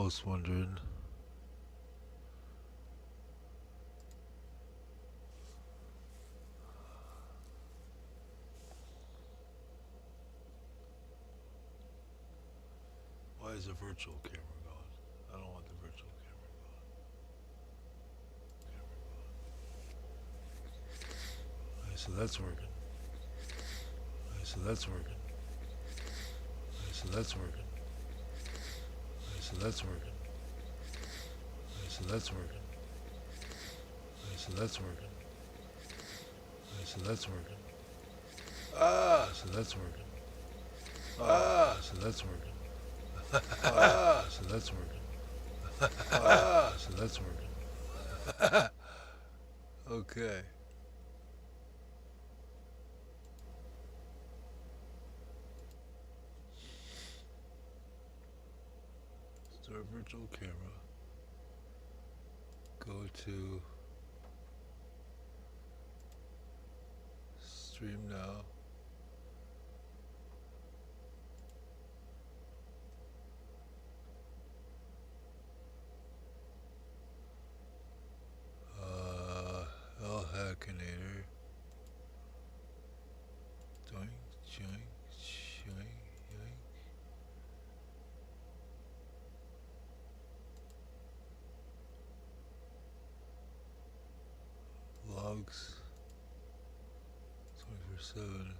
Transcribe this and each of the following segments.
else wondering. Why is the virtual camera going? I don't want the virtual camera going. Alright, so that's working. Alright, so that's working. Alright, so that's working. Alright, so that's working. Alright, so that's working. Alright, so that's working. Alright, so that's working. Ah, so that's working. Ah, so that's working. Ah, so that's working. Ah, so that's working. Okay. Start virtual camera. Go to stream now. Hackinator. Doink, joink, joink, yoink. Logs. 24/7.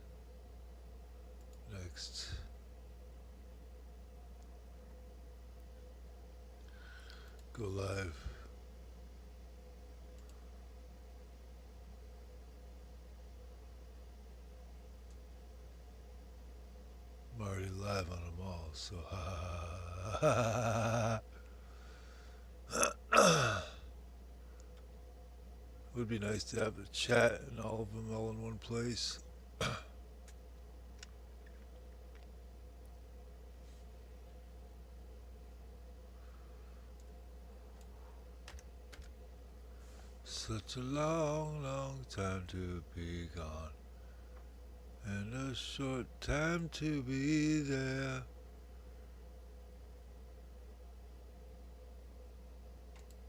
Next. Go live. I'm already live on them all, so it would be nice to have the chat and all of them all in one place. Such a long, long time to be gone, and a short time to be there.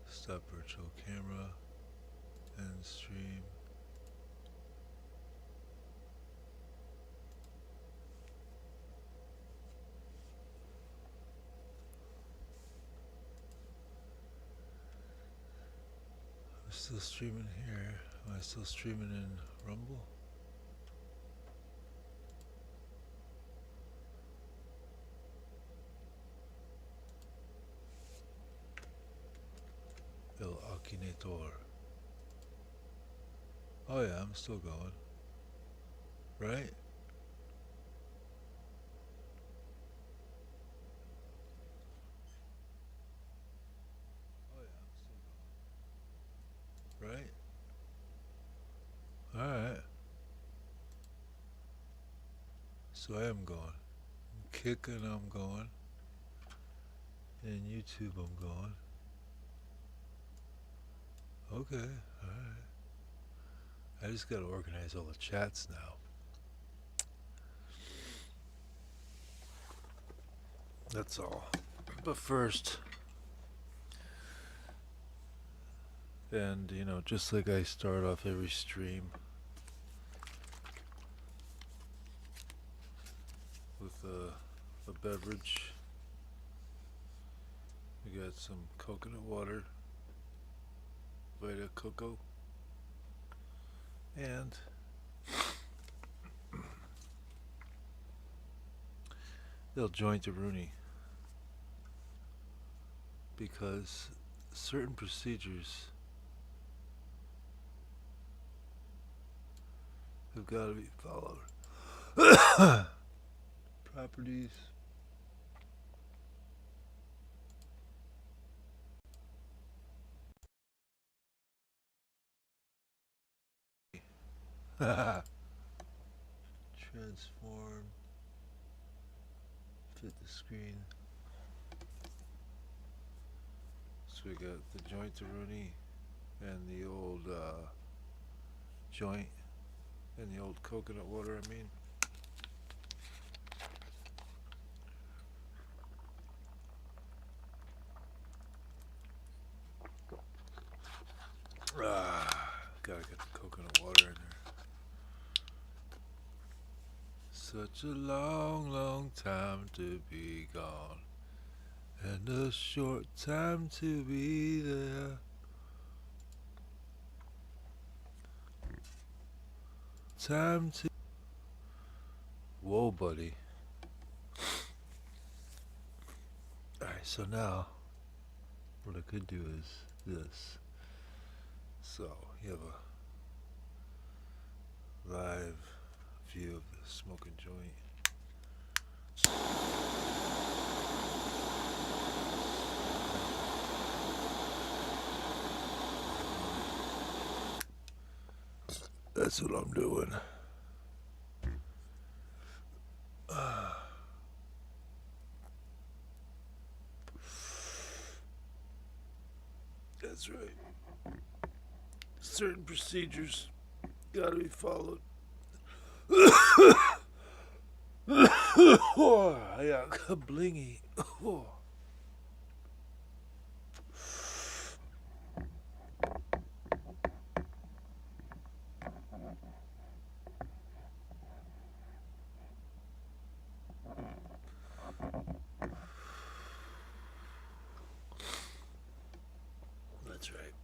Stop virtual camera and stream. I'm still streaming here. Am I still streaming in Rumble? El Akinator. Oh yeah, I'm still going. Right? Oh yeah, I'm still going. Right? Alright. So I am going. I'm kicking, I'm going. And YouTube, I'm going. Okay, alright. I just gotta organize all the chats now. That's all. But first, and you know, just like I start off every stream with a beverage. We got some coconut water, Vita Coco, and they'll joint a Rooney because certain procedures have got to be followed. Properties. Transform. Fit the screen. So we got the joint-a-rooney and the old joint and the old coconut water, I mean. Such a long, long time to be gone, and a short time to be there. Time to... Whoa, buddy. Alright, so now, what I could do is this. So, you have a live view of the smoking joint. That's what I'm doing. That's right. Certain procedures gotta be followed. Oh, I got blingy. Oh. That's right.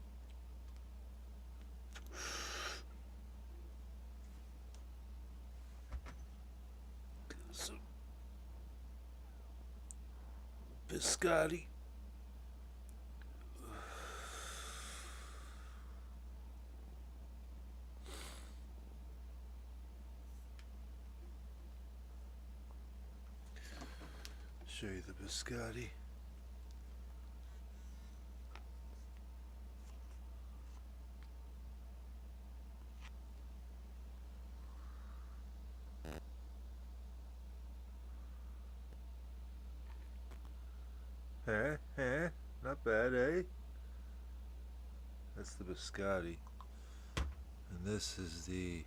Some biscotti. Show you the biscotti. Not bad, eh? That's the biscotti. And this is the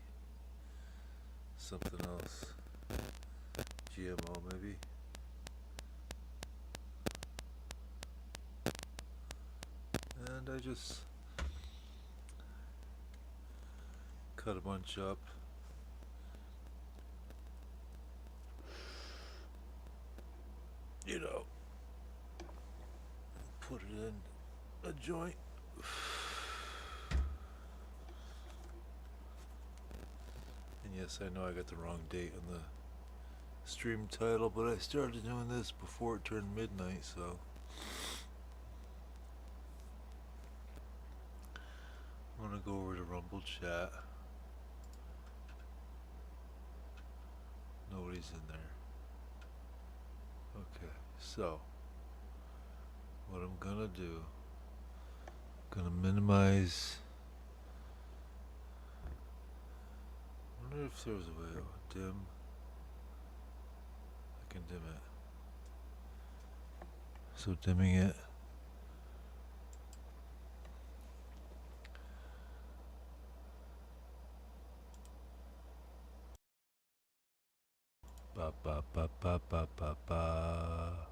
something else. GMO maybe. And I just cut a bunch up. You know, put it in a joint. And yes, I know I got the wrong date on the stream title, but I started doing this before it turned midnight, so I'm gonna go over to Rumble chat. Nobody's in there. Okay, so what I'm gonna do, I'm gonna minimize. I wonder if there's a way to dim. I can dim it. So dimming it. Ba ba ba ba ba ba ba.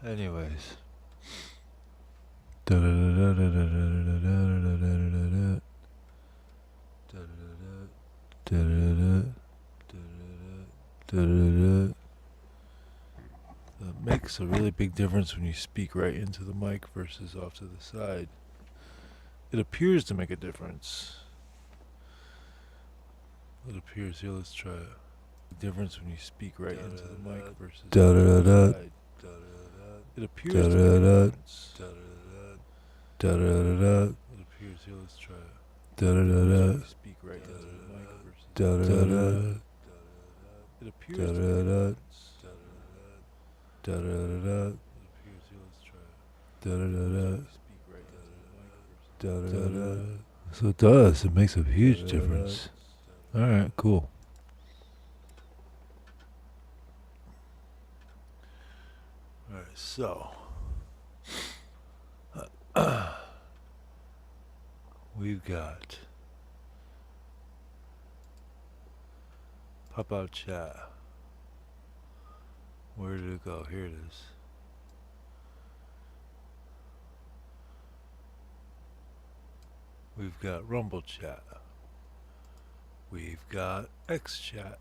Anyways. That makes a really big difference when you speak right into the mic versus off to the side. It appears to make a difference. It appears here. Let's try it. Difference when you speak right into the mic versus off to the side. It appears to make a difference. It appears here. Let's try it. Speak right into the mic versus. It appears to make a difference. It appears here. Let's try it. Speak right into the mic versus. So it does. It makes a huge difference. All right. Cool. Alright, so we've got pop out chat. Where did it go? Here it is. We've got Rumble Chat. We've got X Chat.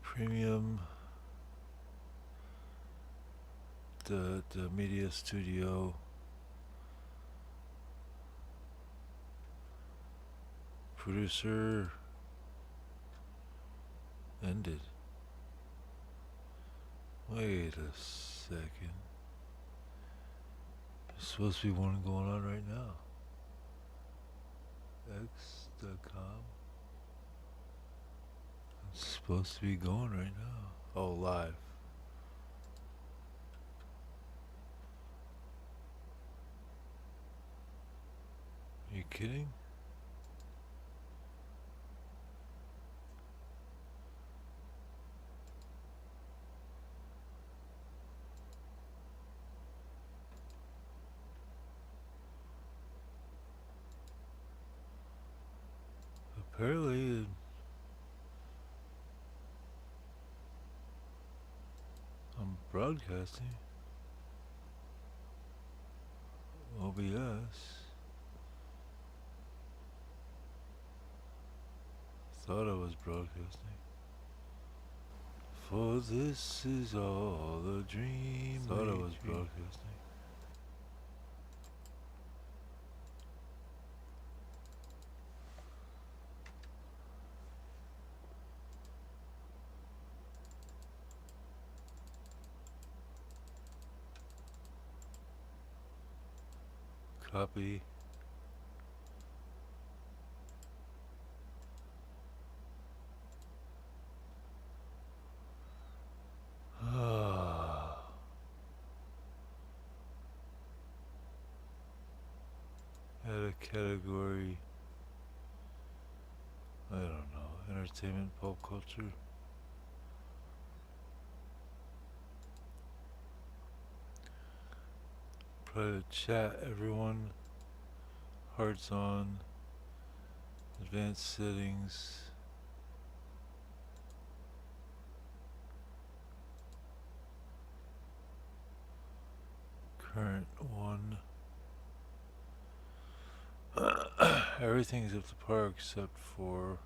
Premium. The Media Studio. Producer. Ended. Wait a second. There's supposed to be one going on right now. X.com. It's supposed to be going right now. Oh, live. Are you kidding? Apparently, I'm broadcasting. OBS. Thought I was broadcasting. For this is all a dream. Thought I was broadcasting. Copy. Add a category. I don't know. Entertainment, pop culture. Private chat, everyone. Hearts on. Advanced settings. Current one. Everything's up to par except for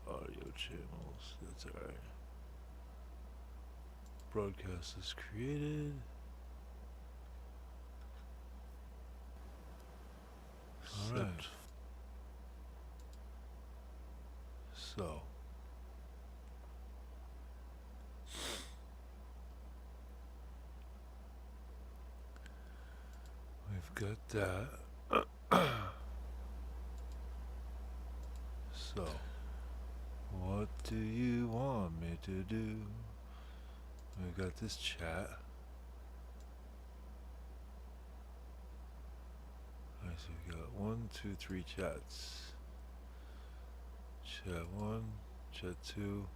audio channels. That's alright. Broadcast is created. Alright. So we've got that. So what do you want me to do? We've got this chat. Alright, so we got 1, 2, 3 chats. Chat 1, chat 2,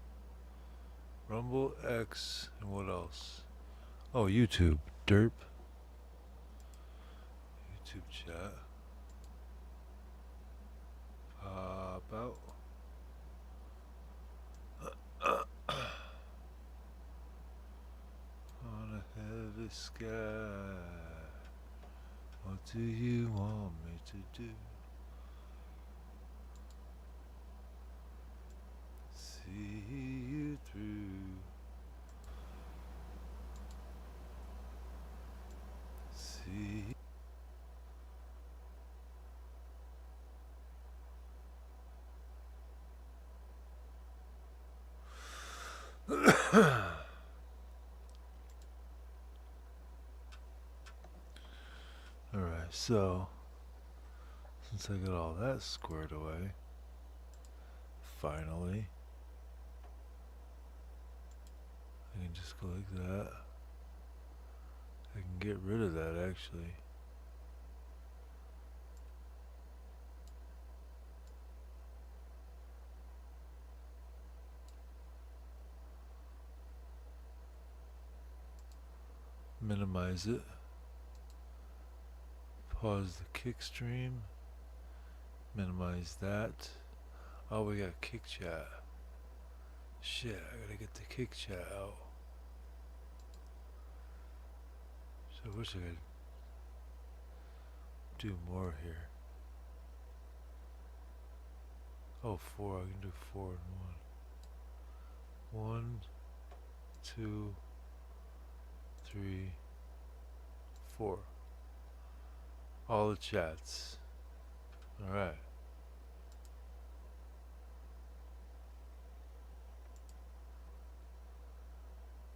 Rumble, X, and what else? Oh, YouTube, derp. YouTube chat. Pop out. On a heavy sky. What do you want me to do? See you through. See. Alright, so since I got all that squared away, finally, I can just go like that. I can get rid of that actually. Minimize it. Pause the kick stream. Minimize that. Oh, we got kick chat. Shit, I gotta get the kick chat out. So I wish I could do more here. Oh, 4. I can do 4 in 1. 1, 2, 3, 4. All the chats. Alright.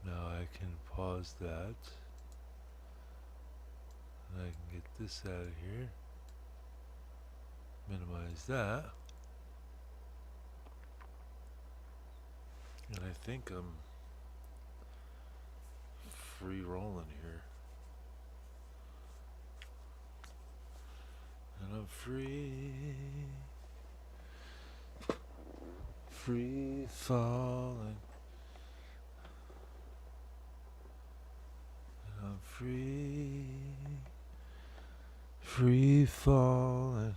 Now I can pause that. And I can get this out of here. Minimize that. And I think I'm free rolling here. And I'm free falling. And I'm free falling.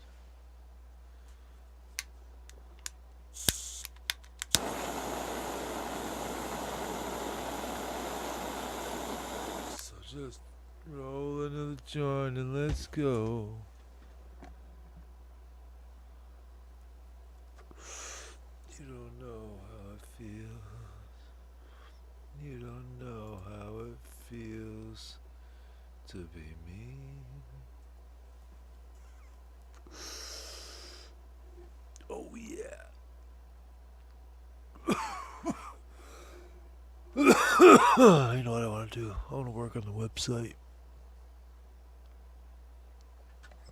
So just roll into the joint and let's go. You don't know how it feels. You don't know how it feels to be me. Oh yeah. You know what I want to do? I want to work on the website.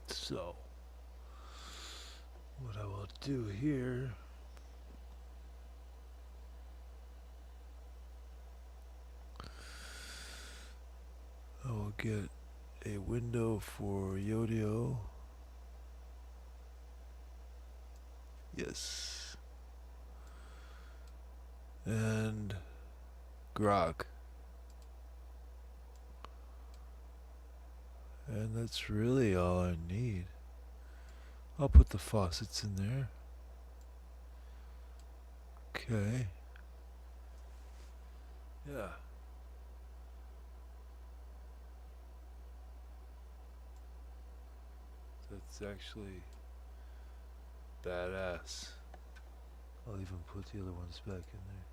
So, what I will do here, I will get a window for Yodio. Yes. And Grok. And that's really all I need. I'll put the faucets in there. Okay. Yeah. That's actually badass. I'll even put the other ones back in there.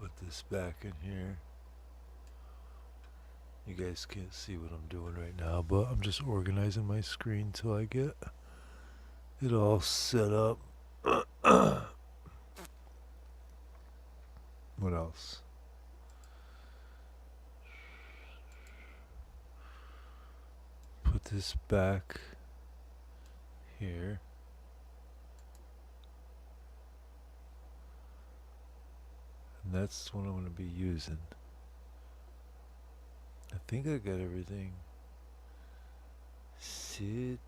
Put this back in here. You guys can't see what I'm doing right now, but I'm just organizing my screen till I get it all set up. What else? Put this back here. And that's what I'm going to be using. I think I got everything situated.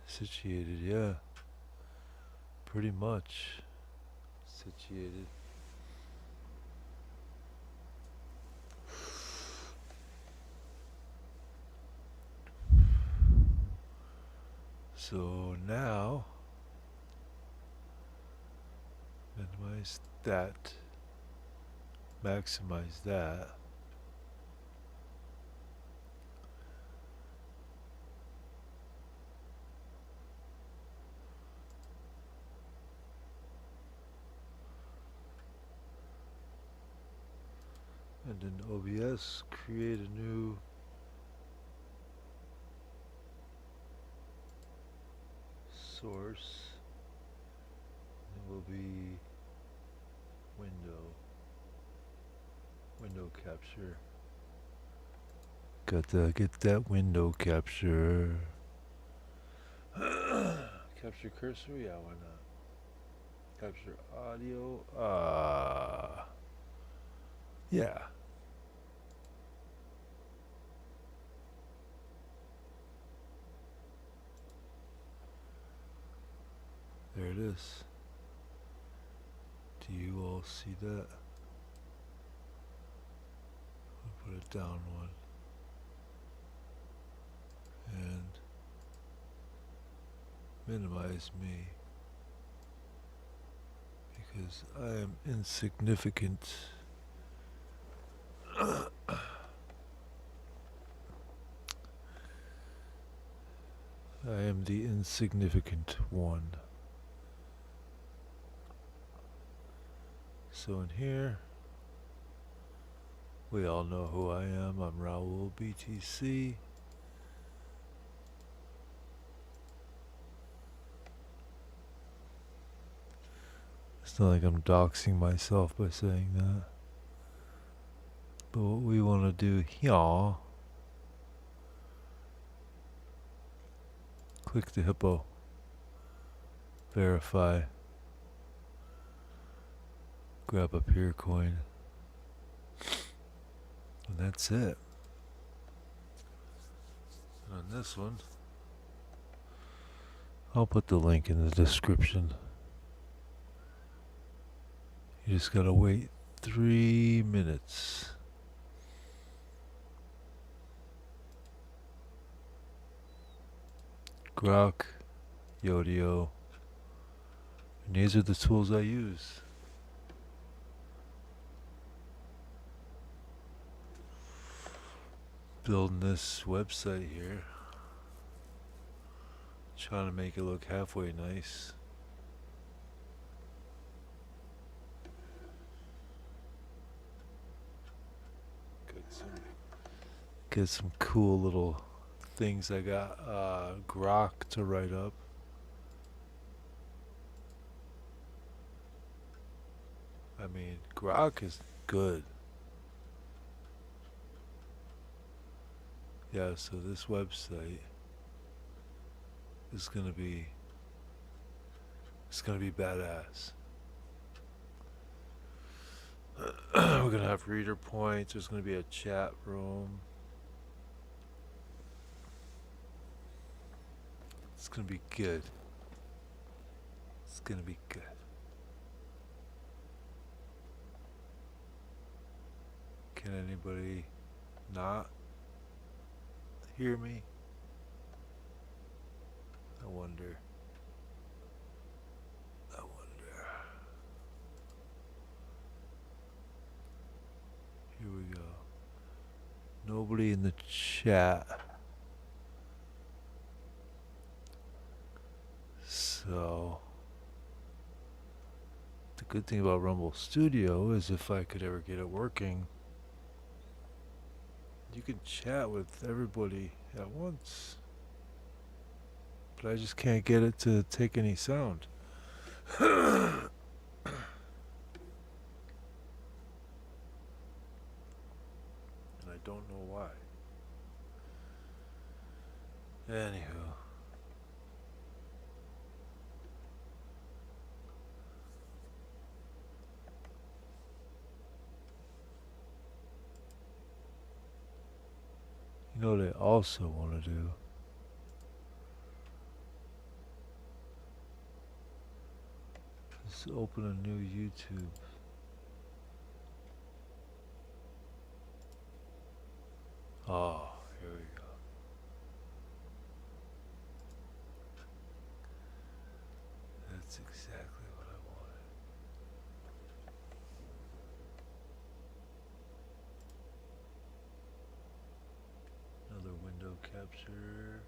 Situated, yeah. Pretty much situated. So now, minimize that, maximize that. And in OBS, create a new source. It will be window capture. Got to get that window capture. Capture cursor? Yeah, why not? Capture audio? Yeah. There it is. Do you all see that? I'll put it down one. And minimize me. Because I am insignificant. I am the insignificant one. So in here, we all know who I am. I'm Raoul BTC. It's not like I'm doxing myself by saying that. But what we want to do here, click the hippo, verify, grab a peer coin, and that's it. And on this one, I'll put the link in the description. You just gotta wait 3 minutes. Grok, Yodio, and these are the tools I use. Building this website here, trying to make it look halfway nice. Get some cool little things. I got Grok to write up. I mean, Grok is good. Yeah, so this website is gonna be, it's gonna be badass. We're gonna have reader points. There's gonna be a chat room. It's gonna be good. It's gonna be good. Can anybody not hear me? I wonder. Here we go. Nobody in the chat. So, the good thing about Rumble Studio is if I could ever get it working, you can chat with everybody at once. But I just can't get it to take any sound. And I don't know why. Anywho. You know what I also want to do? Just open a new YouTube. Oh, here we go. That's exactly what I wanted. Another window capture.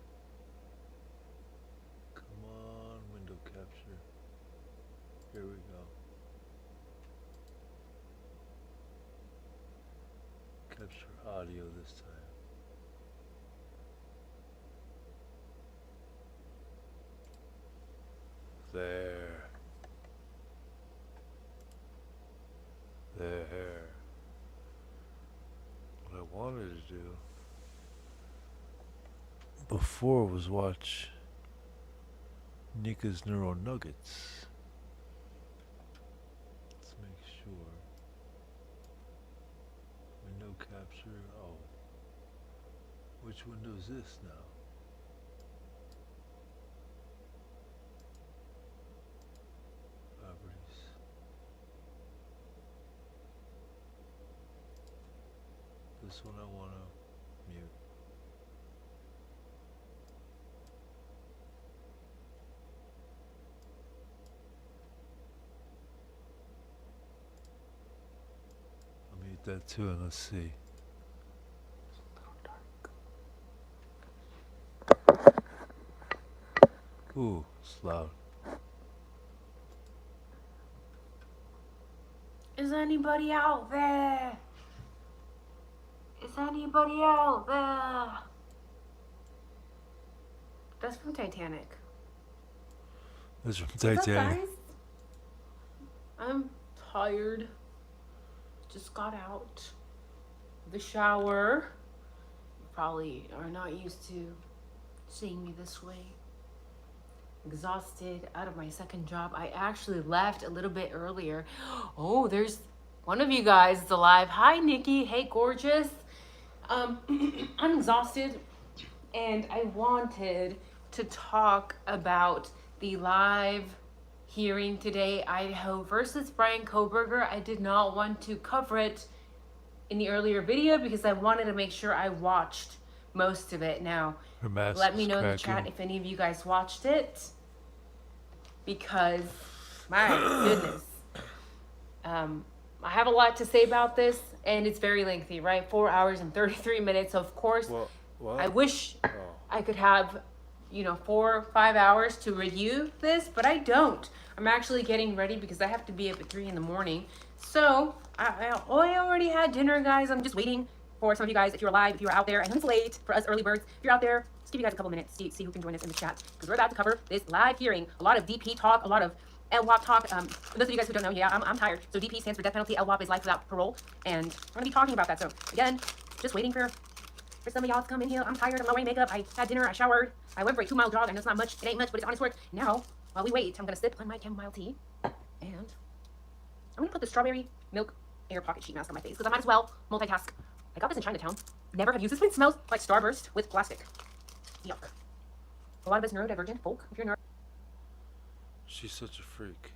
Come on, window capture. Here we go. Capture audio this time. There. What I wanted to do before was watch Nika's Neuro Nuggets. Let's make sure. Window capture. Oh. Which window is this now? Properties. This one I want to mute. I'll mute that too, and let's see. Ooh, it's loud. Is anybody out there? Is anybody out there? That's from Titanic. That's from What's up, Titanic. guys? I'm tired. Just got out of the shower. You probably are not used to seeing me this way. Exhausted, out of my second job. I actually left a little bit earlier. Oh, there's one of you guys is alive. Hi, Nikki. Hey, gorgeous. I'm exhausted, and I wanted to talk about the live hearing today, Idaho versus Brian Kohberger. I did not want to cover it in the earlier video because I wanted to make sure I watched most of it. Now, let me know in the chat if any of you guys watched it, because my goodness, I have a lot to say about this, and it's very lengthy, right? 4 hours and 33 minutes. Of course, I wish I could have, 4 or 5 hours to review this, but I don't. I'm actually getting ready because I have to be up at 3 in the morning. So I already had dinner, guys. I'm just waiting for some of you guys, if you're alive, if you're out there. I know it's late for us early birds. If you're out there, just give you guys a couple minutes, see who can join us in the chat, because we're about to cover this live hearing. A lot of DP talk, a lot of LWAP talk. For those of you guys who don't know, yeah, I'm tired. So DP stands for death penalty, LWAP is life without parole, and we're gonna be talking about that. So again, just waiting for some of y'all to come in here. I'm tired, I'm not wearing makeup, I had dinner, I showered, I went for a 2-mile jog. I know it's not much, it ain't much, but it's honest work. Now, while we wait, I'm gonna sip on my chamomile tea, and I'm gonna put the strawberry milk air pocket sheet mask on my face, because I might as well multitask. I got this in Chinatown. Never have used this one. It smells like Starburst with plastic. Yuck. A lot of us neurodivergent folk, if you're neuro. She's such a freak.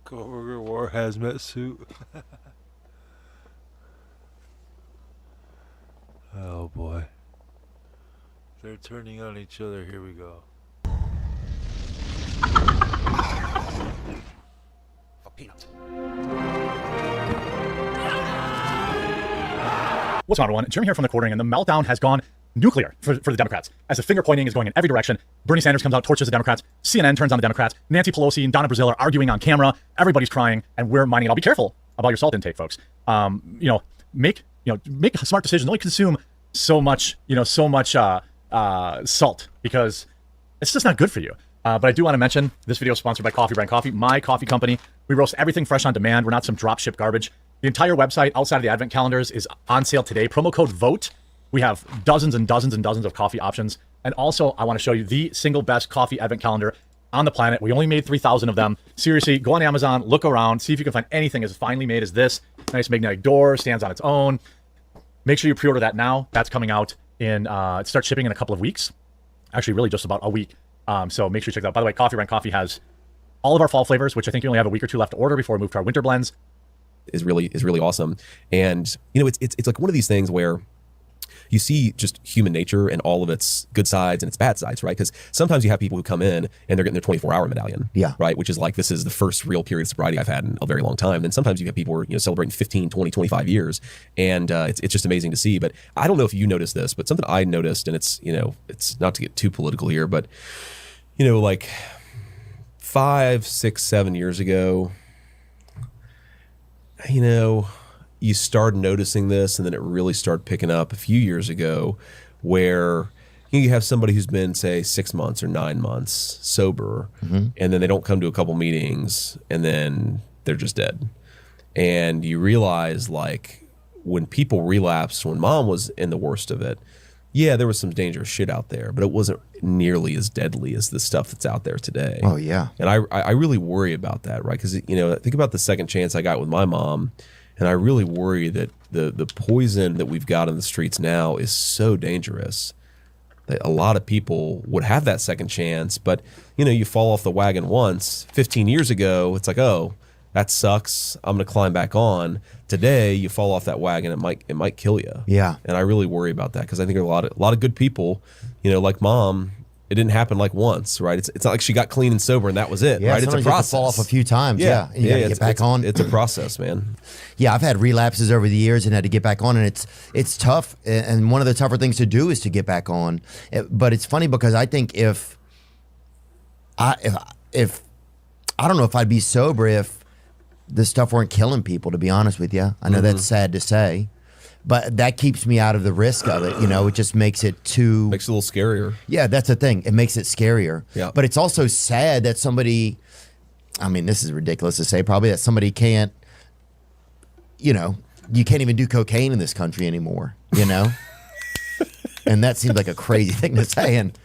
Kohberger wore hazmat suit. Oh boy. They're turning on each other. Here we go. For peanuts. What's up, everyone? Jim here from the quartering, and the meltdown has gone nuclear for the Democrats, as the finger pointing is going in every direction. Bernie Sanders comes out, torches the Democrats. CNN turns on the Democrats. Nancy Pelosi and Donna Brazile are arguing on camera. Everybody's crying, and we're minding it all. Be careful about your salt intake, folks. Make smart decisions. Only consume so much salt, because it's just not good for you. But I do want to mention this video is sponsored by Coffee Brand Coffee, my coffee company. We roast everything fresh on demand. We're not some drop ship garbage. The entire website outside of the advent calendars is on sale today. Promo code VOTE. We have dozens and dozens and dozens of coffee options. And also, I want to show you the single best coffee advent calendar on the planet. We only made 3,000 of them. Seriously, go on Amazon, look around, see if you can find anything as finely made as this. Nice magnetic door, stands on its own. Make sure you pre-order that now. That's coming out in, it starts shipping in a couple of weeks. Actually, really just about a week. So make sure you check that out. By the way, Coffee Brand Coffee has all of our fall flavors, which I think you only have a week or two left to order before we move to our winter blends. Is really awesome. And it's like one of these things where you see just human nature and all of its good sides and its bad sides, right? Because sometimes you have people who come in and they're getting their 24-hour medallion, right? Which is like, this is the first real period of sobriety I've had in a very long time. And sometimes you have people who are celebrating 15, 20, 25 years, and it's just amazing to see. But I don't know if you noticed this, but something I noticed, and it's it's not to get too political here, but like 5, 6, 7 years ago, you start noticing this, and then it really started picking up a few years ago, where you have somebody who's been, say, 6 months or 9 months sober, and then they don't come to a couple meetings, and then they're just dead. And you realize, like, when people relapsed, when mom was in the worst of it, yeah, there was some dangerous shit out there, but it wasn't nearly as deadly as the stuff that's out there today. Oh, yeah. And I really worry about that, right? Because, think about the second chance I got with my mom, and I really worry that the poison that we've got in the streets now is so dangerous that a lot of people would have that second chance, but, you fall off the wagon once. 15 years ago, it's like, oh, that sucks. I'm gonna climb back on. Today, you fall off that wagon, it might kill you. Yeah. And I really worry about that because I think there are a lot of good people, you know, like Mom. It didn't happen like once, right? It's not like she got clean and sober and that was it, Yeah, right? It's a sometimes you have process. to fall off a few times. Yeah. And you gotta get back on. It's a process, man. Yeah, I've had relapses over the years and had to get back on, and it's tough. And one of the tougher things to do is to get back on. But it's funny because I think if I don't know if I'd be sober if this stuff weren't killing people. To be honest with you, I know that's sad to say, but that keeps me out of the risk of it. You know, it just makes it too Makes it a little scarier. Yeah, that's the thing. It makes it scarier. Yeah. But it's also sad that somebody. I mean, this is ridiculous to say. Probably that somebody can't. You know, you can't even do cocaine in this country anymore, you know? And that seems like a crazy thing to say. And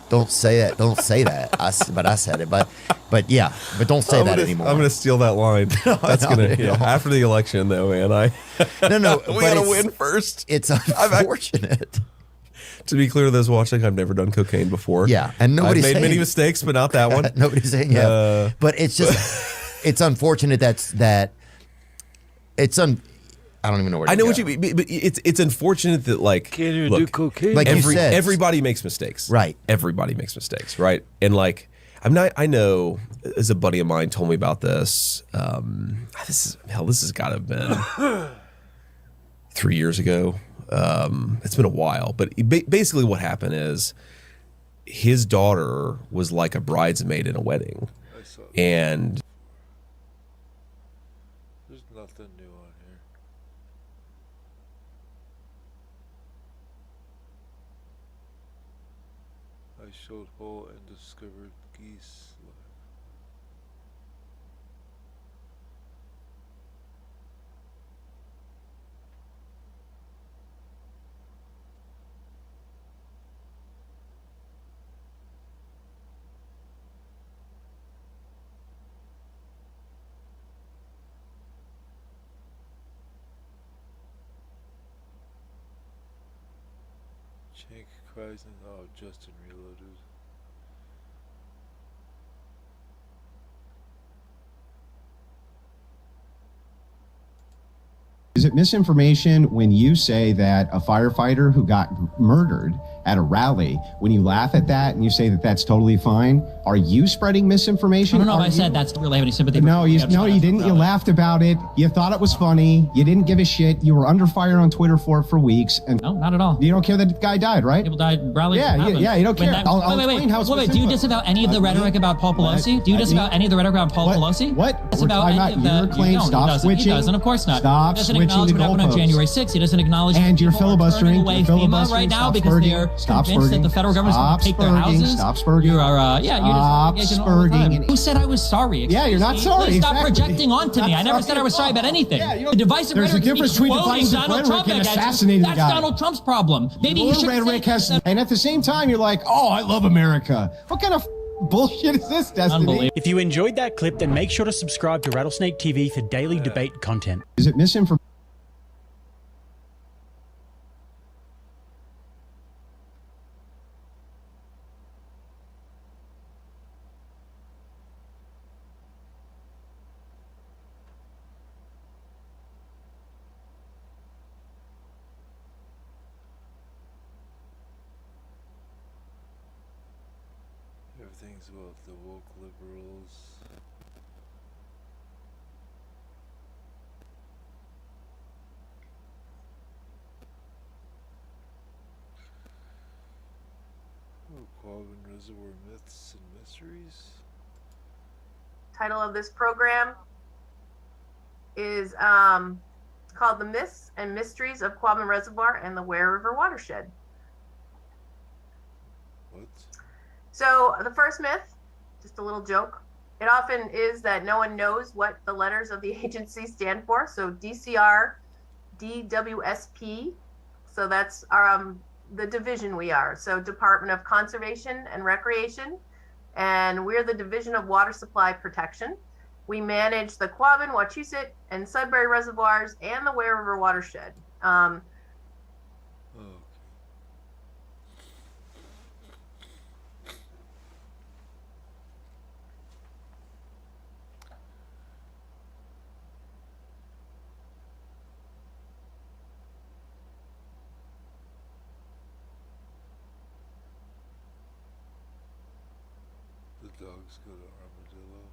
don't say that. Don't say that. But I said it. But yeah, but don't say that anymore. I'm going to steal that line. That's going to, after the election though, man, No, we got to win first. It's unfortunate. To be clear to those watching, I've never done cocaine before. Yeah. And nobody's I've made saying, many mistakes, but not that one. Nobody's saying yeah. But it's just, it's unfortunate that it's I don't even know where to I know go. what you mean, but it's unfortunate that like Can't even look, do cocaine. Like you said, everybody makes mistakes, right? Everybody makes mistakes, right? And like I know, as a buddy of mine told me about this. This has got to have been 3 years ago. It's been a while, but basically what happened is his daughter was like a bridesmaid in a wedding, and there's nothing new on here. I showed whole and discovered geese. Shank cries and Justin reloaded. Is it misinformation when you say that a firefighter who got murdered at a rally, when you laugh at that and you say that that's totally fine, are you spreading misinformation? I don't know if I said that's really have any sympathy. No, you didn't. You laughed about it. You thought it was funny. You didn't give a shit. You were under fire on Twitter for weeks. And no, not at all. You don't care that the guy died, right? People died. Rallies. Yeah, you don't care. I'll explain how it's wait. Do you disavow any of the rhetoric about Paul Pelosi? Do you disavow any of the rhetoric about Paul Pelosi? What? Disavow any of the claim. Stop switching. He doesn't. Of course not. Stop switching. Acknowledge what happened on January 6th. He doesn't acknowledge and you're filibustering. Away FEMA right now because they're convinced that the federal government's going to take their houses. Stop spurging. You are, you're just spurging. Who said I was sorry? Yeah, you're not sorry. Please stop projecting onto me. I never said I was sorry about anything. The divisive There's a rhetoric difference between divisive rhetoric and assassinating the guy. That's Donald Trump's problem. Maybe he should rhetoric has, and at the same time, you're like, oh, I love America. What kind of bullshit is this, Destiny? If you enjoyed that clip, then make sure to subscribe to Rattlesnake TV for daily debate content. Is it misinformation? Everything's about the woke liberals. Quabbin Reservoir Myths and Mysteries. Title of this program is called The Myths and Mysteries of Quabbin Reservoir and the Ware River Watershed. What? So the first myth, just a little joke. It often is that no one knows what the letters of the agency stand for. So DCR, DWSP. So that's our the division we are. So Department of Conservation and Recreation. And we're the Division of Water Supply Protection. We manage the Quabbin, Wachusett, and Sudbury reservoirs and the Ware River watershed. dogs go to Armadillo?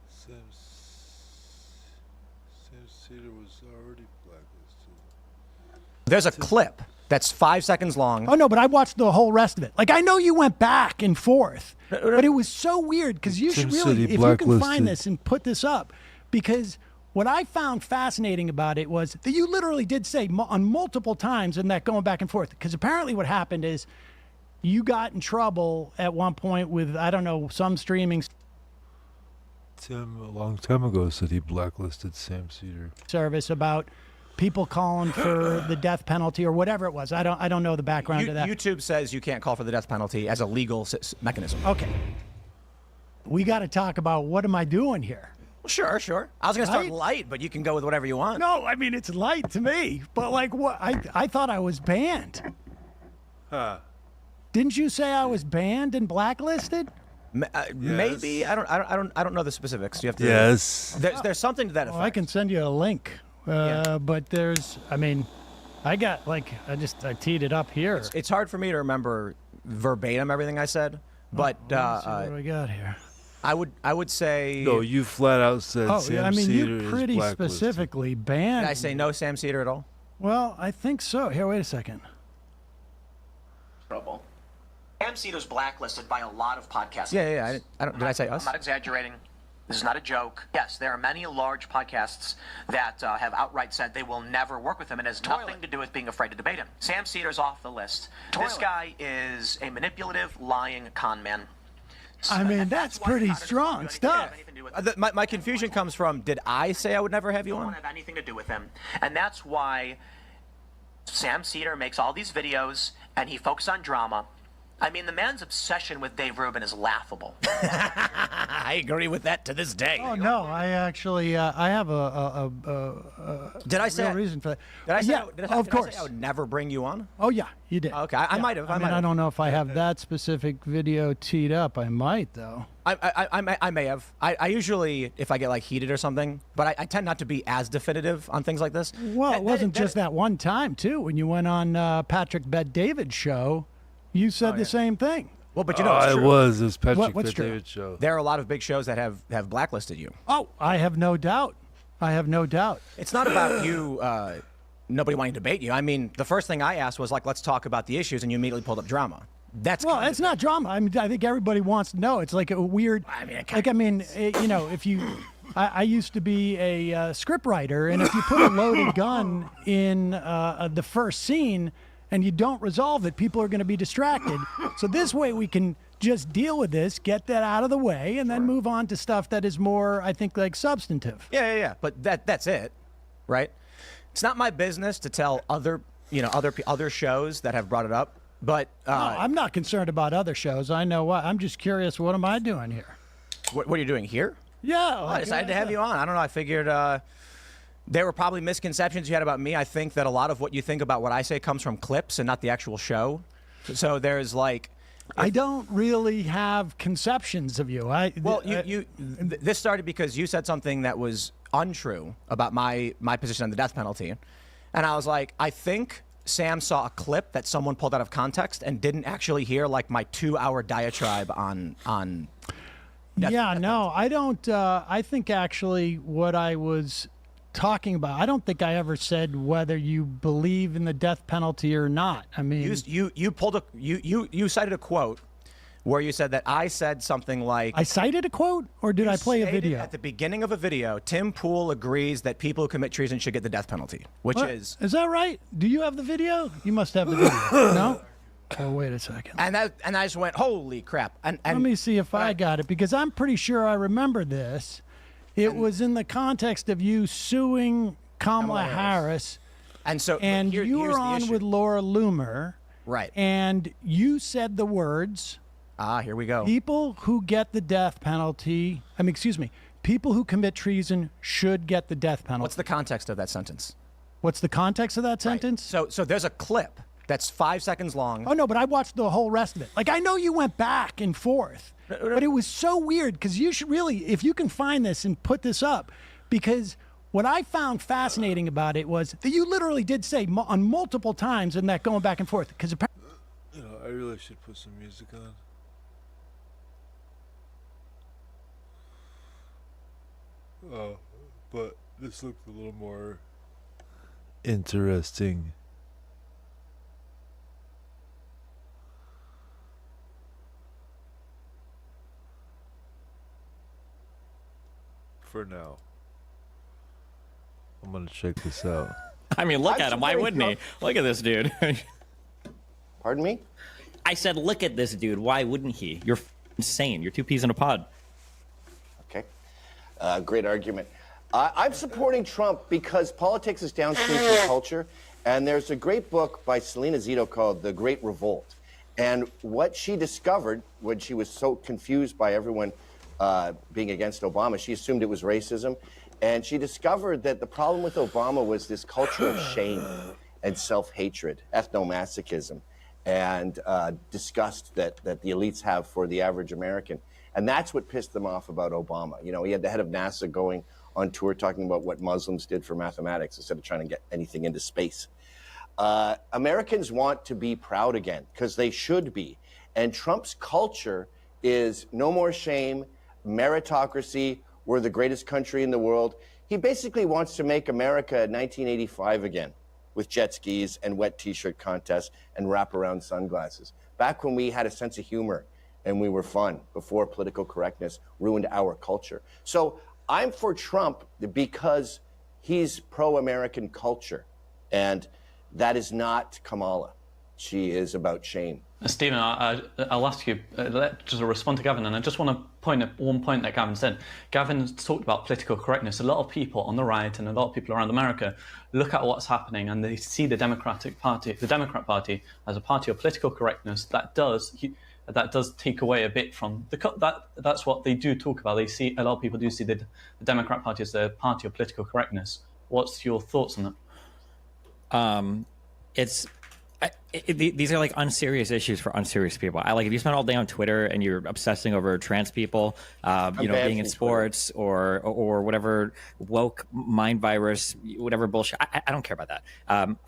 Sam Cedar was already blacklisted. There's a clip that's 5 seconds long. Oh no, but I watched the whole rest of it. Like I know you went back and forth, but it was so weird because you should really, if you can find this and put this up, because what I found fascinating about it was that you literally did say on multiple times in that going back and forth. Because apparently what happened is you got in trouble at one point with, I don't know, some streaming Tim, a long time ago, said he blacklisted Sam Cedar. service about people calling for the death penalty or whatever it was. I don't know the background to that. YouTube says you can't call for the death penalty as a legal mechanism. Okay. We got to talk about what am I doing here? Well, sure. I was going to start Right? light, but you can go with whatever you want. No, I mean, it's light to me, but like what? I thought I was banned. Didn't you say I was banned and blacklisted? Maybe. I don't know the specifics. You have to. Yes. There's something to that effect. Well, I can send you a link. But there's, I mean, I got like, I teed it up here. It's hard for me to remember verbatim everything I said, but Let's see what do we got here? I would say. No, you flat out said Sam I mean, Cedar you is pretty blacklisted. specifically banned. Did I say no Sam Cedar at all? Well, I think so. Here, wait a second. Trouble. Sam Cedar's blacklisted by a lot of podcasts. Yeah. Did I say us? I'm not exaggerating. This is not a joke. Yes, there are many large podcasts that have outright said they will never work with him, and it has nothing to do with being afraid to debate him. Sam Cedar's off the list. This guy is a manipulative, lying con man. I mean, that's pretty strong stuff. My confusion comes from, did I say I would never have you Don't on? have anything to do with him, and that's why Sam Cedar makes all these videos, and he focuses on drama. I mean, the man's obsession with Dave Rubin is laughable. I agree with that to this day. Oh no, I actually I have a Did I say real reason for that. Did I say? Yeah, Did of I course. say I would never bring you on? Oh yeah, you did. Okay, I might have. I mean, I don't know if I have that specific video teed up. I might though. I may have. I usually, if I get like heated or something, but I tend not to be as definitive on things like this. Well, it wasn't just that one time too. When you went on Patrick Bet-David's show, you said the same thing. Well, but you know, it's it true. was. It was Patrick What's true? Bet-David show. There are a lot of big shows that have blacklisted you. Oh, I have no doubt. I have no doubt. It's not about you. Nobody wanting to debate you. I mean, the first thing I asked was like, let's talk about the issues, and you immediately pulled up drama. That's Well, it's not drama. I mean, I think everybody wants to know. It's like a weird. You know, if you. I used to be a script writer, and if you put a loaded gun in the first scene and you don't resolve it, people are going to be distracted. So this way we can just deal with this, get that out of the way, and then move on to stuff that is more, I think, like substantive. Yeah. But that's it, right? It's not my business to tell other shows that have brought it up. But No, I'm not concerned about other shows. I know what. I'm just curious. What am I doing here? what are you doing here? Yeah, I decided to have you on. I don't know. I figured there were probably misconceptions you had about me. I think that a lot of what you think about what I say comes from clips and not the actual show. So there's like. I don't really have conceptions of you. This started because you said something that was untrue about my position on the death penalty, and I was like, I think Sam saw a clip that someone pulled out of context and didn't actually hear like my 2-hour diatribe on. No, I don't. I think actually what I was talking about, I don't think I ever said whether you believe in the death penalty or not. I mean, you cited a quote where you said that I said something like. I cited a quote, or did I play a video? At the beginning of a video, Tim Pool agrees that people who commit treason should get the death penalty, which is. Is that right? Do you have the video? You must have the video. No? Oh, wait a second. And I just went, holy crap. And let me see if I got it, because I'm pretty sure I remember this. It was in the context of you suing Kamala Harris. And so you were on with Laura Loomer. Right. And you said the words. Here we go. People who get the death penalty, people who commit treason should get the death penalty. What's the context of that sentence? What's the context of that sentence? Right. So there's a clip that's 5 seconds long. Oh, no, but I watched the whole rest of it. Like, I know you went back and forth, but it was so weird because you should really, if you can find this and put this up, because What I found fascinating about it was that you literally did say on multiple times in that going back and forth, because apparently, You know, I really should put some music on. Oh, but this looked a little more interesting. For now. I'm gonna check this out. I mean, look at him. Why wouldn't he? Look at this dude. Pardon me? I said, look at this dude. Why wouldn't he? You're insane. You're two peas in a pod. Okay. Great argument. I'm supporting Trump because politics is downstream from culture, and there's a great book by Selena Zito called The Great Revolt. And what she discovered when she was so confused by everyone being against Obama, she assumed it was racism. And she discovered that the problem with Obama was this culture of shame and self-hatred, ethnomasochism, and disgust that the elites have for the average American. And that's what pissed them off about Obama. You know, he had the head of NASA going on tour talking about what Muslims did for mathematics instead of trying to get anything into space. Americans want to be proud again, because they should be. And Trump's culture is no more shame, meritocracy, we're the greatest country in the world. He basically wants to make America 1985 again, with jet skis and wet t-shirt contests and wraparound sunglasses. Back when we had a sense of humor and we were fun, before political correctness ruined our culture. So I'm for Trump because he's pro-American culture, and that is not Kamala. She is about shame. Stephen, I'll ask you just to respond to Gavin, and I just want to point at one point that Gavin said. Gavin talked about political correctness. A lot of people on the right and a lot of people around America look at what's happening and they see the Democrat Party, as a party of political correctness that does take away a bit from that's what they do talk about. They see, a lot of people do see the Democrat Party as a party of political correctness. What's your thoughts on that? These are like unserious issues for unserious people. If you spend all day on Twitter and you're obsessing over trans people, being in sports or whatever woke mind virus, whatever bullshit. I don't care about that.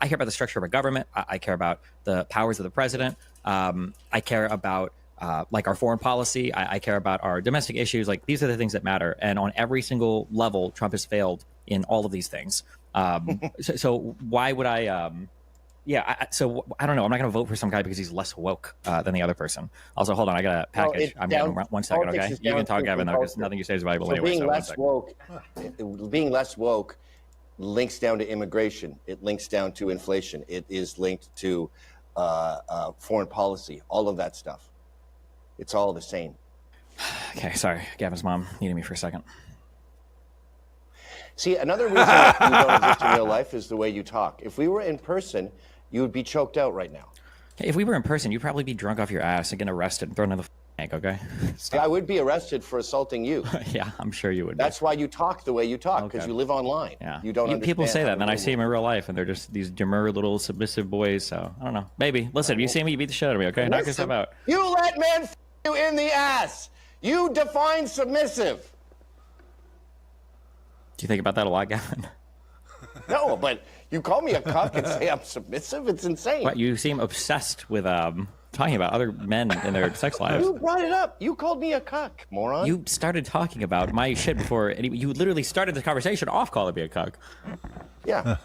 I care about the structure of a government. I care about the powers of the president. I care about our foreign policy. I care about our domestic issues. These are the things that matter. And on every single level, Trump has failed in all of these things. So why would I? So I don't know. I'm not going to vote for some guy because he's less woke than the other person. Also, hold on. I got a package. I'm getting 1 second, okay? You can talk, Gavin, though, because nothing you say is valuable anyway. Being less woke links down to immigration. It links down to inflation. It is linked to foreign policy, all of that stuff. It's all the same. Okay, sorry. Gavin's mom needed me for a second. See, another reason that you don't exist in real life is the way you talk. If we were in person, you would be choked out right now. If we were in person, you'd probably be drunk off your ass and get arrested and thrown in the tank, okay? Yeah, I would be arrested for assaulting you. Yeah, I'm sure you would. That's why you talk the way you talk, because you live online. Yeah. You don't understand. People say that, and then I see them in real life, and they're just these demure little submissive boys, so I don't know. Maybe. Listen, if you see me, you beat the shit out of me, okay? Knock yourself out. You let men f you in the ass. You define submissive. Do you think about that a lot, Gavin? No, but you call me a cuck and say I'm submissive? It's insane. What, you seem obsessed with talking about other men and their sex lives. You brought it up. You called me a cuck, moron. You started talking about my shit before. You literally started the conversation off calling me a cuck. Yeah.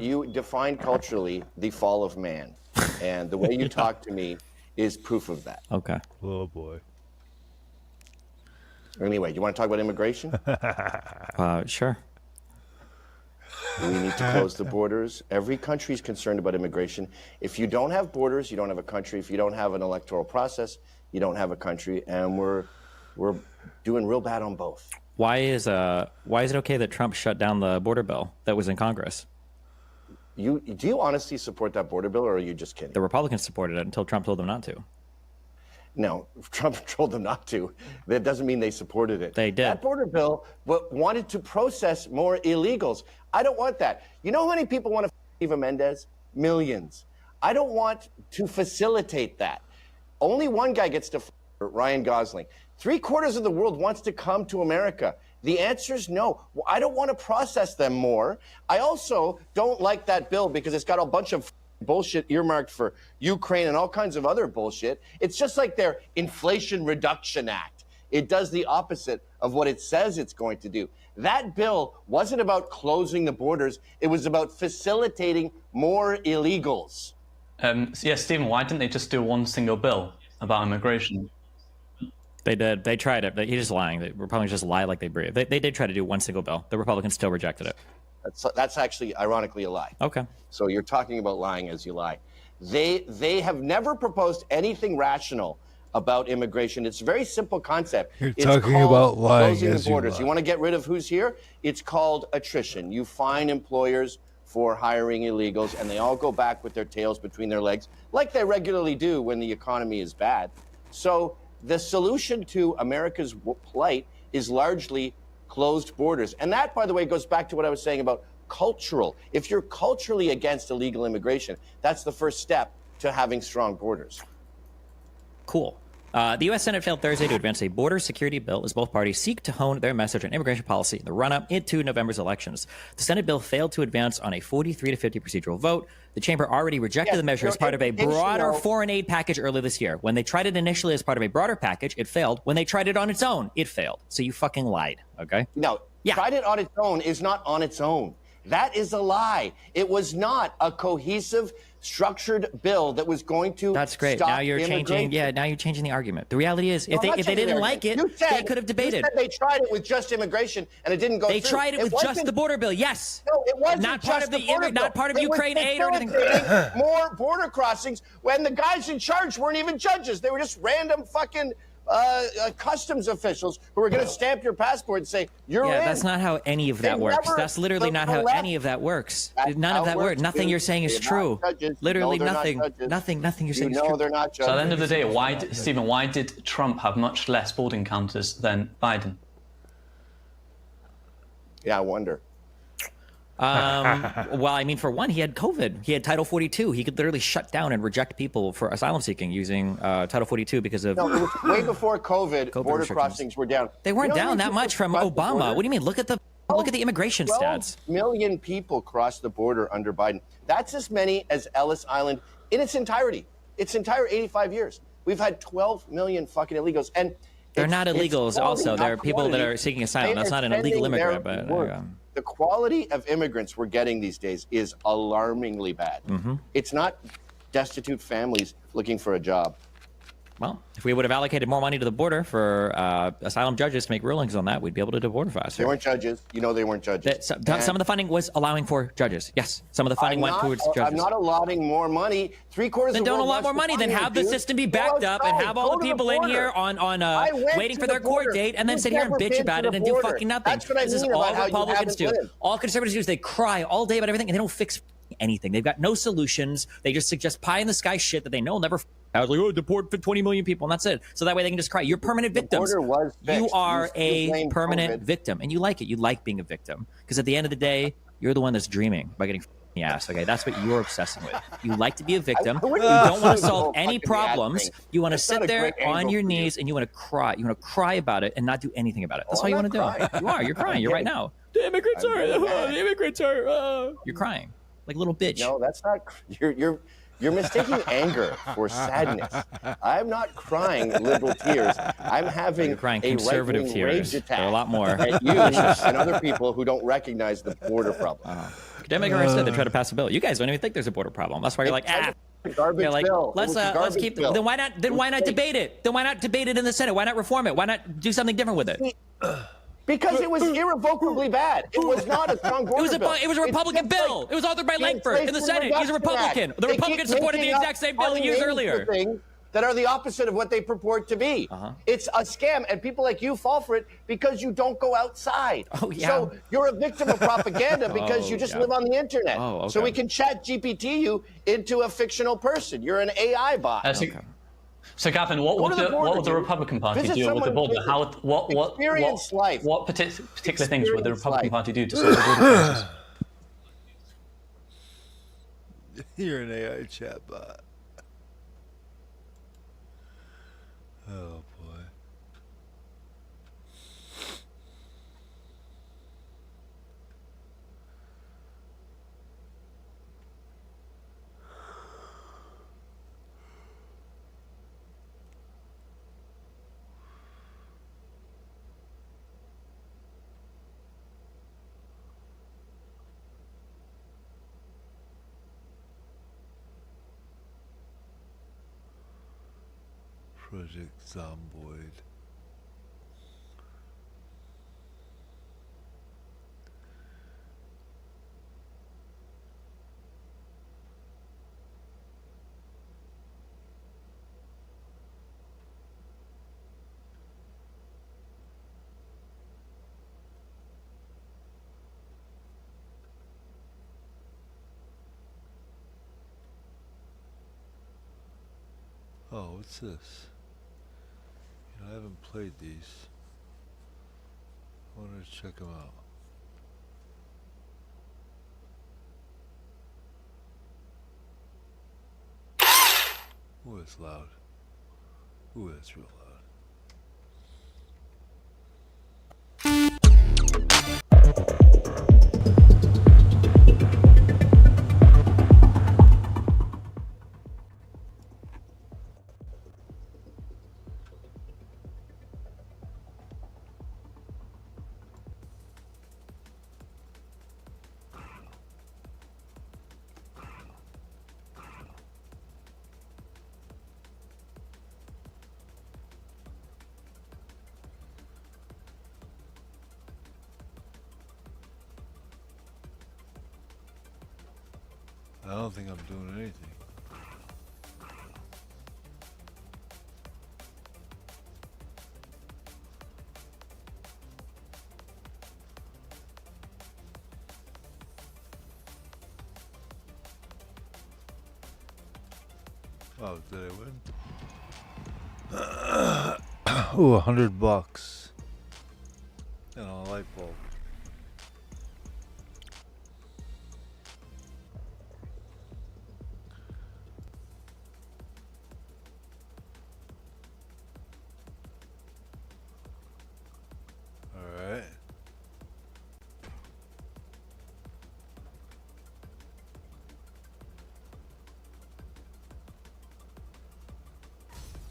You define culturally the fall of man. And the way you talk to me is proof of that. Okay. Oh, boy. Anyway, you want to talk about immigration? Sure. We need to close the borders. Every country is concerned about immigration. If you don't have borders, you don't have a country. If you don't have an electoral process, you don't have a country. And we're doing real bad on both. Why is it okay that Trump shut down the border bill that was in Congress? Do you honestly support that border bill, or are you just kidding? The Republicans supported it until Trump told them not to. No, Trump told them not to. That doesn't mean they supported it. They did. That border bill wanted to process more illegals. I don't want that. You know how many people want to Eva Mendes? Millions. I don't want to facilitate that. Only one guy gets to Ryan Gosling. 3/4 of the world wants to come to America, The answer is no. I don't want to process them more. I also don't like that bill because it's got a bunch of bullshit earmarked for Ukraine and all kinds of other bullshit. It's just like their Inflation Reduction Act. It does the opposite of what it says it's going to do. That bill wasn't about closing the borders. It was about facilitating more illegals. Yeah, Stephen, why didn't they just do one single bill about immigration? They did. They tried it. He's just lying. The Republicans just lie like they breathe. They did try to do one single bill. The Republicans still rejected it. That's actually, ironically, a lie. Okay. So you're talking about lying as you lie. They have never proposed anything rational about immigration. It's a very simple concept. You're talking about lying closing as the borders. you lie. You want to get rid of who's here? It's called attrition. You fine employers for hiring illegals, and they all go back with their tails between their legs, like they regularly do when the economy is bad. So the solution to America's plight is largely closed borders. And that, by the way, goes back to what I was saying about cultural. If you're culturally against illegal immigration, that's the first step to having strong borders. Cool. The U.S. Senate failed Thursday to advance a border security bill as both parties seek to hone their message on immigration policy in the run-up into November's elections. The Senate bill failed to advance on a 43-50 procedural vote. The chamber already rejected the measure as part of a broader foreign aid package earlier this year. When they tried it initially as part of a broader package, it failed. When they tried it on its own, it failed. So you fucking lied, okay? No, tried it on its own is not on its own. That is a lie. It was not a cohesive, structured bill that was going to That's great. stop Now you're immigration. changing. Yeah, now you're changing the argument. The reality is, if they didn't like it, they could have debated. You said they tried it with just immigration and it didn't go through. They tried it with just the border bill. Yes. No, it wasn't not part just of the border bill. not part of It was Ukraine aid or anything. facilitating more border crossings when the guys in charge weren't even judges. They were just random fucking customs officials who were going to stamp your passport and say you're in. That's not how any of that works. That's literally not how any of that works. None of that works. Nothing you're saying is true. Literally nothing. Nothing you're saying is true. They're not judges. So at the end of the day, Stephen, why did Trump have much less border encounters than Biden? Yeah, I wonder. Well, I mean, for one, he had COVID. He had Title 42. He could literally shut down and reject people for asylum seeking using Title 42 because of. No, it was way before COVID border crossings were down. They weren't down that much from Obama. What do you mean? Look at the immigration 12 stats. million people crossed the border under Biden. That's as many as Ellis Island in its entirety. Its entire 85 years. We've had 12 million fucking illegals, and they're not illegals. Also, they're people that are seeking asylum. That's not an illegal immigrant, but. The quality of immigrants we're getting these days is alarmingly bad. It's not destitute families looking for a job. Well, if we would have allocated more money to the border for asylum judges to make rulings on that, we'd be able to deport faster. They weren't judges. You know they weren't judges. Some of the funding was allowing for judges. Yes, some of the funding went towards judges. I'm not allotting more money. Three-quarters then of the don't world allot more money. Then have the system be backed up and have all the people in here on waiting for their court date and then sit here and bitch about it and do fucking nothing. That's what I This is mean all about how you Republicans do. haven't lived. All conservatives do is they cry all day about everything and they don't fix anything. They've got no solutions. They just suggest pie in the sky shit that they know will never. I was like, oh, deport 20 million people, and that's it. So that way they can just cry. You're permanent victims. You are a permanent victim, and you like it. You like being a victim because at the end of the day, you're the one that's dreaming about getting the ass. Okay, that's what you're obsessing with. You like to be a victim. You don't want to solve any problems. You want to sit there on your knees and you want to cry. You want to cry about it and not do anything about it. That's all you want to do. You are. You're crying. You're right now. The immigrants are. The immigrants are. You're crying like a little bitch. No, that's not. You're mistaking anger for sadness. I'm not crying liberal tears. I'm having You're crying conservative tears. Rage attack There are a lot more. at you and other people who don't recognize the border problem. Democrats said they try to pass a bill. You guys don't even think there's a border problem. That's why you're like, Garbage bill. Let's keep. Then why not debate it? Then why not debate it in the Senate? Why not reform it? Why not do something different with it? Because it was irrevocably bad. It was not a strong border bill. It was a Republican bill. It was authored by Langford in the Senate. He's a Republican. The Republicans supported the exact same bill he used earlier. That are the opposite of what they purport to be. It's a scam, and people like you fall for it because you don't go outside. Oh, yeah. So you're a victim of propaganda because you just live on the internet. Oh, okay. So we can chat GPT you into a fictional person. You're an AI bot. So, Gavin, what would the Republican Party do with the border? What particular things would the Republican Party do to solve the border crisis? You're an AI chatbot. Oh boy. Project Zomboid. Oh, what's this? You know, I haven't played these. I wanted to check them out. Ooh, it's loud. Ooh, that's real loud. I don't think I'm doing anything. Oh, did I win? Ooh, $100 and a light bulb. All right.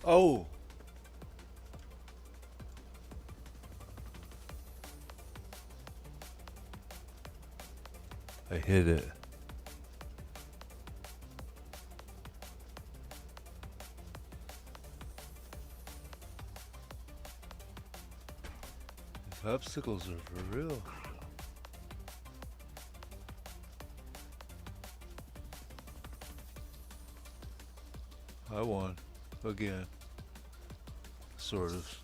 Oh. I hit it. These obstacles are for real. I won. Again. Sort of.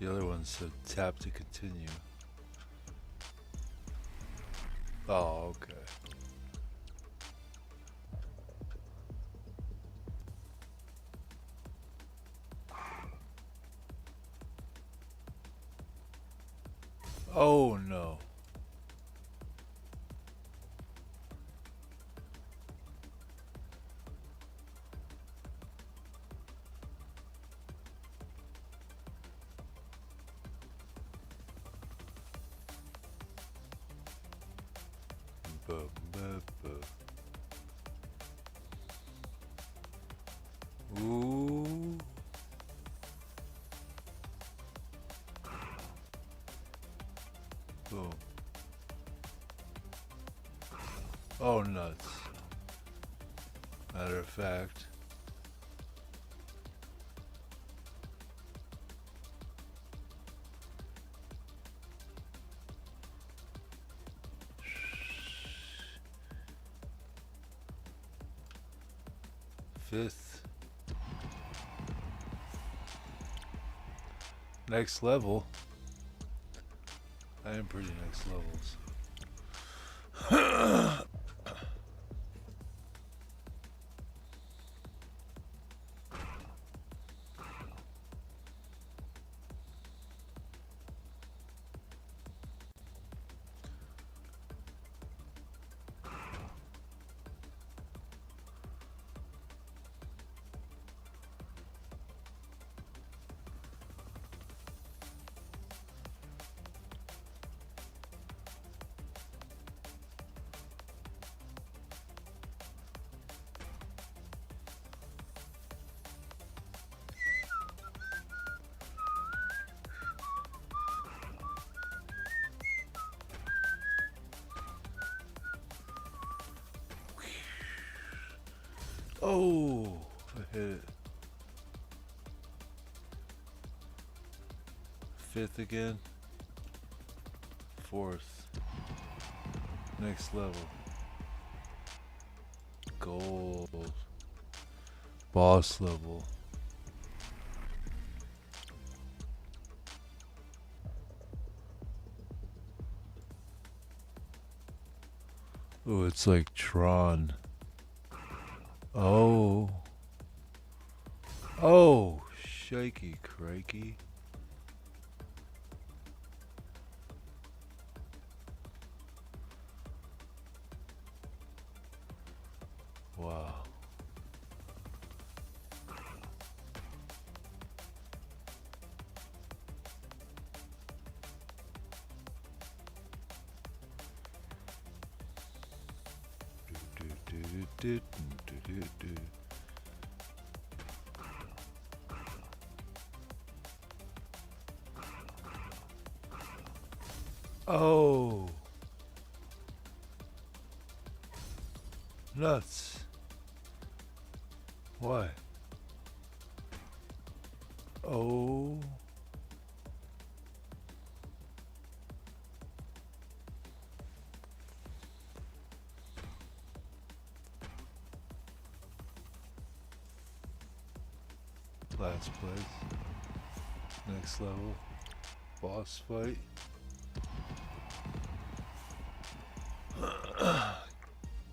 The other one said tap to continue. Oh, okay. Oh no. Ooh. Boom. Oh, nuts. Matter of fact. Fifth. Next level. I am pretty next levels. Oh, I hit it. Fifth again. Fourth. Next level. Gold. Boss level. Oh, it's like Tron. Oh. Oh, shaky crikey. Wow. Oh. Nuts. Why? Oh. Last place. Next level. Boss fight.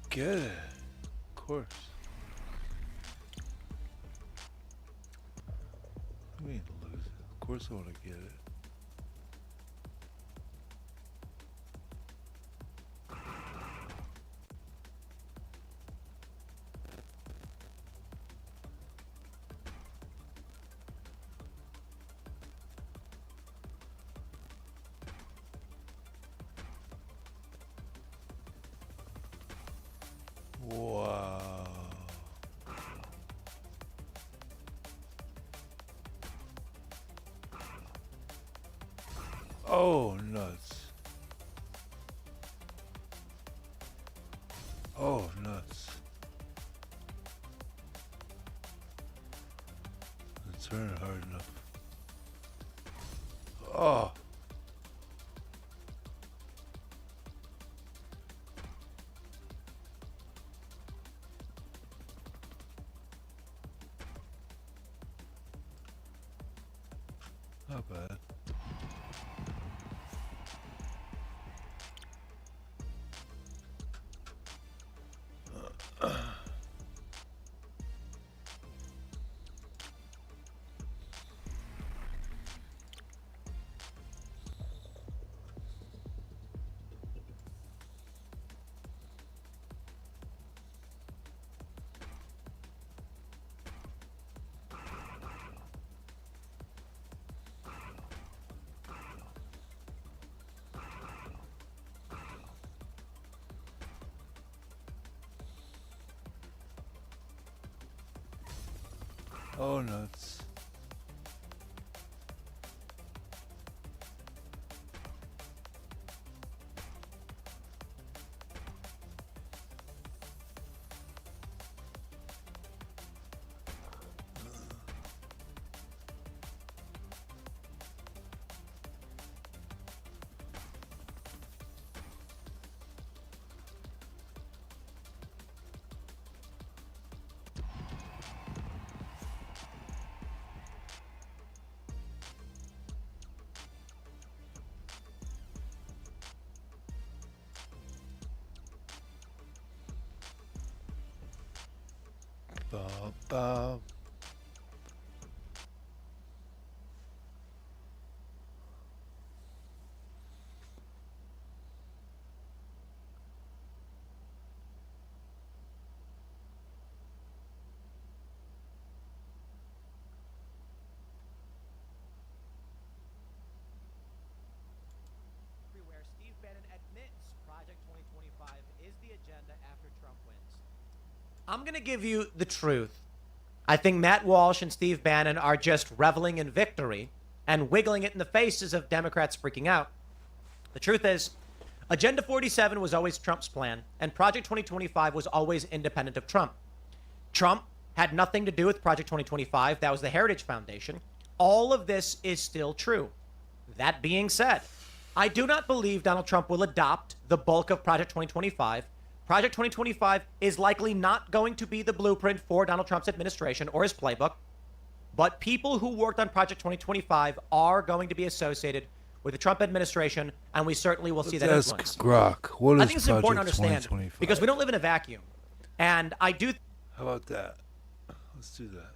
Get it. Of course. What do you mean lose it? Of course I want to get it. Wow. Oh, nuts. Oh, nuts. It's turning hard enough. Oh. Not bad. Oh, nuts. Bob. Everywhere, Steve Bannon admits Project 2025 is the agenda after Trump wins. I'm going to give you the truth. I think Matt Walsh and Steve Bannon are just reveling in victory and wiggling it in the faces of Democrats freaking out. The truth is, Agenda 47 was always Trump's plan, and Project 2025 was always independent of Trump. Trump had nothing to do with Project 2025. That was the Heritage Foundation. All of this is still true. That being said, I do not believe Donald Trump will adopt the bulk of Project 2025. Project 2025 is likely not going to be the blueprint for Donald Trump's administration or his playbook. But people who worked on Project 2025 are going to be associated with the Trump administration, and we certainly will see that influence. Grok, what is I think it's important to Project understand 2025? because we don't live in a vacuum. And I do. How about that? Let's do that.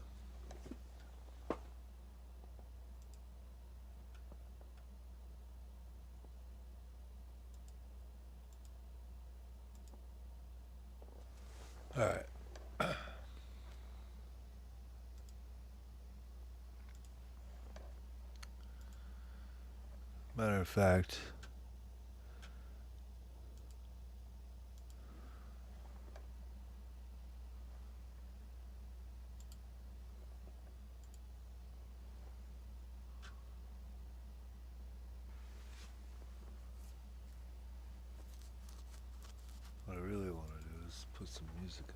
All right. Matter of fact, what I really want to do is put some music on.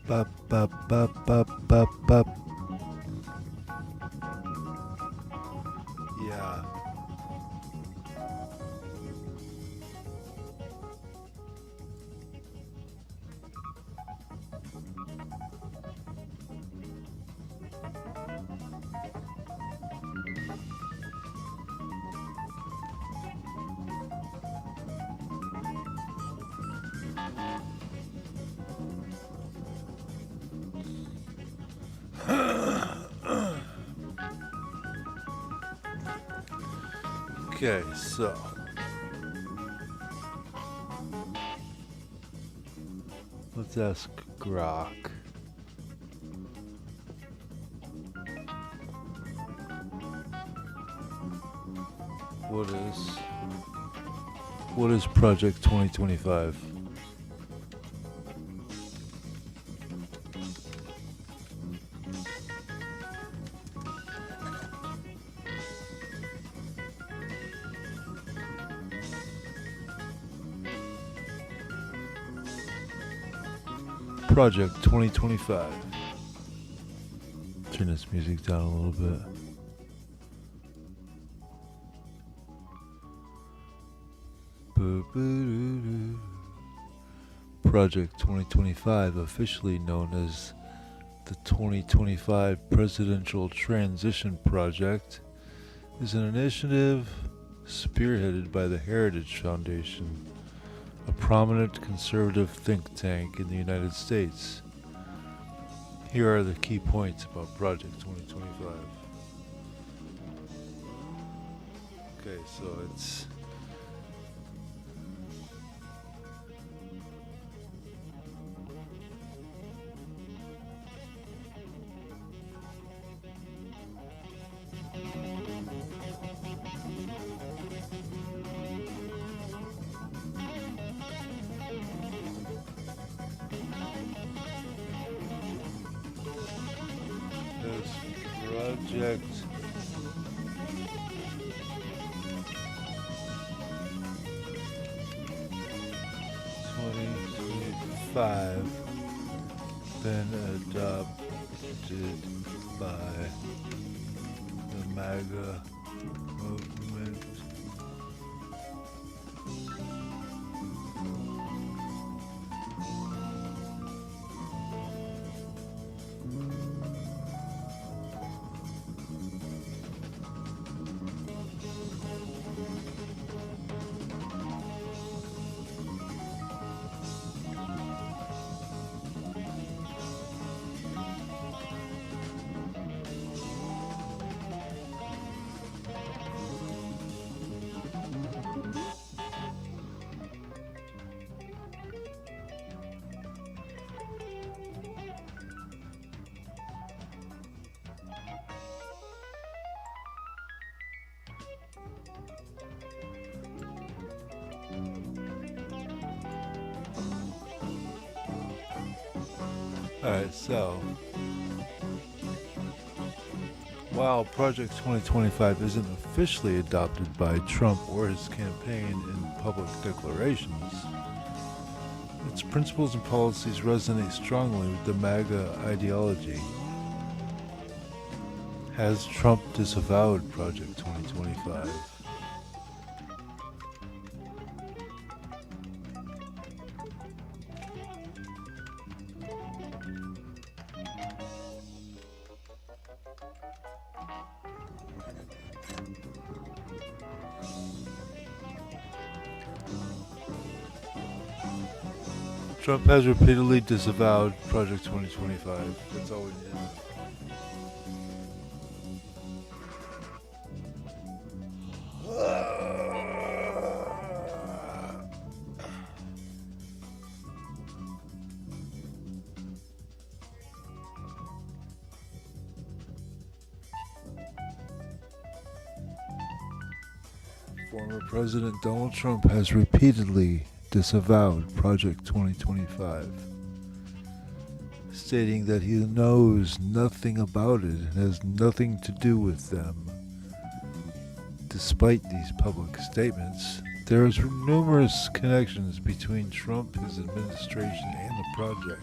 Bop, bop, bop, bop, bop, bop. Yeah. Okay, so let's ask Grok. What is Project 2025? Project 2025. Turn this music down a little bit. Project 2025, officially known as the 2025 Presidential Transition Project, is an initiative spearheaded by the Heritage Foundation, a prominent conservative think tank in the United States. Here are the key points about Project 2025. Okay, so it's Project 2025 been adopted by the MAGA movement. Alright, so while Project 2025 isn't officially adopted by Trump or his campaign in public declarations, its principles and policies resonate strongly with the MAGA ideology. Has Trump disavowed Project 2025? Trump has repeatedly disavowed Project 2025. That's all we need. Former President Donald Trump has repeatedly disavowed Project 2025, stating that he knows nothing about it and has nothing to do with them. Despite these public statements, there is numerous connections between Trump, his administration, and the project.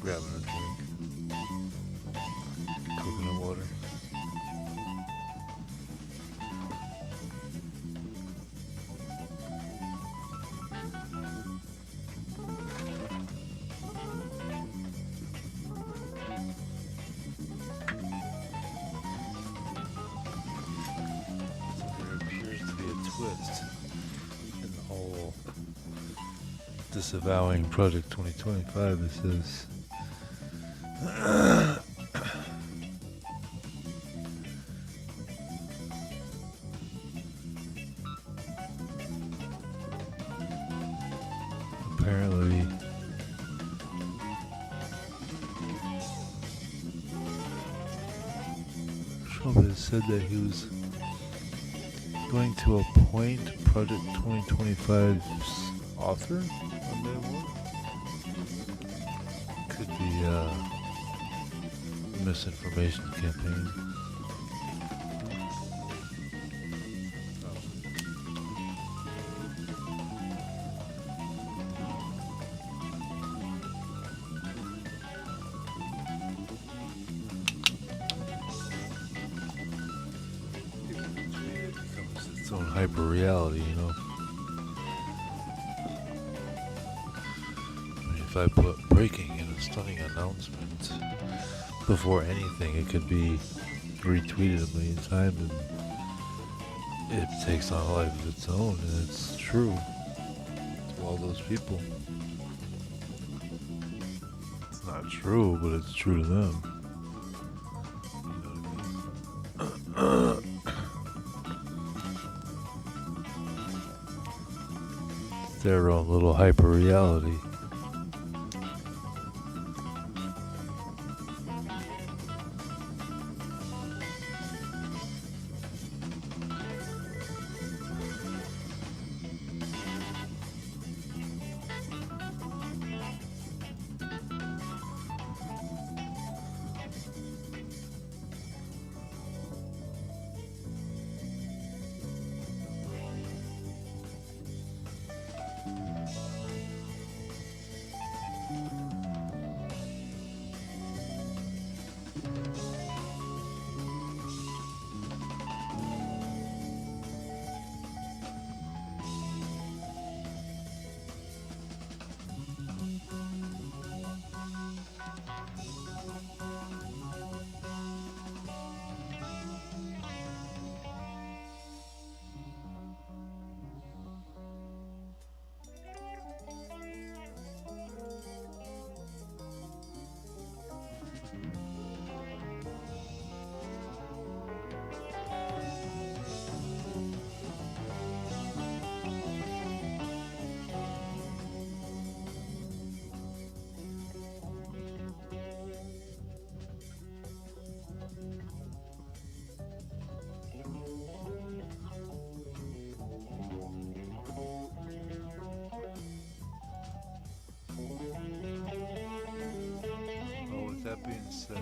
Grabbing a drink. Coconut water. There appears to be a twist in the whole disavowing Project 2025. It says apparently Trump has said that he was going to appoint Project 2025's author on day one. Could be misinformation campaign. hyper reality, you know. I mean, if I put breaking in a stunning announcement before anything, it could be retweeted a million times and it takes on a life of its own, and it's true to all those people. It's not true, but it's true to them. You know what I mean? It's their own little hyper reality. With that being said,